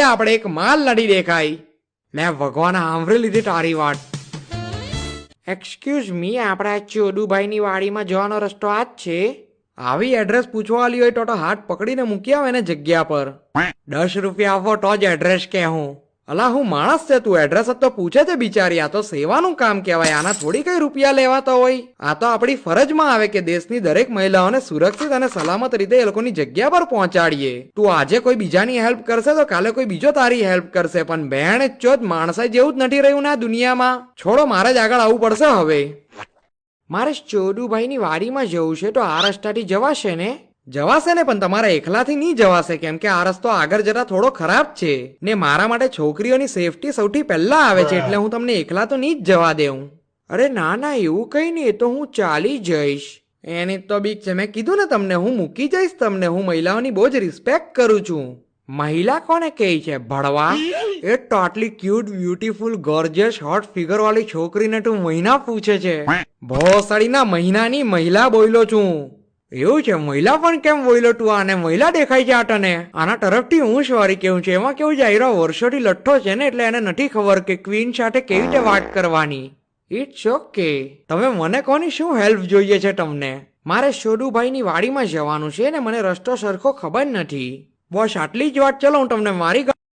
આપણે એક માલ લડી દેખાય. લે ભગવાન સાંભળી લીધી તારી વાત. એક્સક્યુઝ મી, આપણા ચોદુભાઈની વાડીમાં જવાનો રસ્તો આ જ છે? આવી એડ્રેસ પૂછવાલી હોય તો હાથ પકડીને મૂકી આવે ને જગ્યા પર. 10 રૂપિયા આપો તો જ એડ્રેસ કે હું. અલા હું માણસ છે, તું એડ્રેસ જ તો પૂછે છે બિચારી. આ તો સેવાનું કામ કહેવાય, આના થોડી કઈ રૂપિયા લેવાતા હોય. આ તો આપણી ફરજમાં આવે કે દેશની દરેક મહિલાઓને સુરક્ષિત અને સલામત રીતે એ લોકોની જગ્યા પર પહોંચાડીએ. તું આજે કોઈ બીજાની હેલ્પ કરશે તો કાલે કોઈ બીજો તારી હેલ્પ કરશે, પણ બહેણ ચોદ માણસાઈ જેવું જ નથી રહ્યું ને આ દુનિયામાં. છોડો, મારે જ આગળ આવવું પડશે હવે. મારે ચોદુભાઈની વાડીમાં જવું છે તો આ રસ્તાથી જવાશે ને? જવાશે ને, પણ તમારા એકલાથી નહીં જવાશે, કેમ કે આ રસ્તો આગળ જતા થોડો ખરાબ છે ને મારા માટે છોકરીઓની સેફટી સૌથી પહેલા આવે છે, એટલે હું તમને એકલા તો નહીં જ જવા દેઉં. અરે ના ના, એવું કઈ નહીં, એ તો હું ચાલી જઈશ. એની તો બીક છે, મેં કીધું ને તમને, હું મૂકી જઈશ તમને. હું મહિલાઓની બહુ જ રિસ્પેક્ટ કરું છું. મહિલા કોને કહે છે ભડવા? એ તો આટલી cute, beautiful, gorgeous, hot figure વાળી છોકરીને તું મહિના પૂછે છે? ભોસડીના મહિનાની મહિલા બોલ્યો છું. એવું છે? મહિલા પણ કેમ બોલ્યો તું? આને મહિલા દેખાય છે આ તને? આના તરફથી હું સોરી કેવું છે. એમાં કેવું છે, આયરો વર્ષોથી લઠ્ઠો છે ને, એટલે એને નથી ખબર કે ક્વીન સાથે કેવી રીતે વાત કરવાની. It's okay. તમે મને કોની શું હેલ્પ જોઈએ છે તમને? મારે ચોદુભાઈની વાડીમાં જવાનું છે ને મને રસ્તો સરખો ખબર નથી. બસ આટલી જ વાત. ચલો હું તમને મારી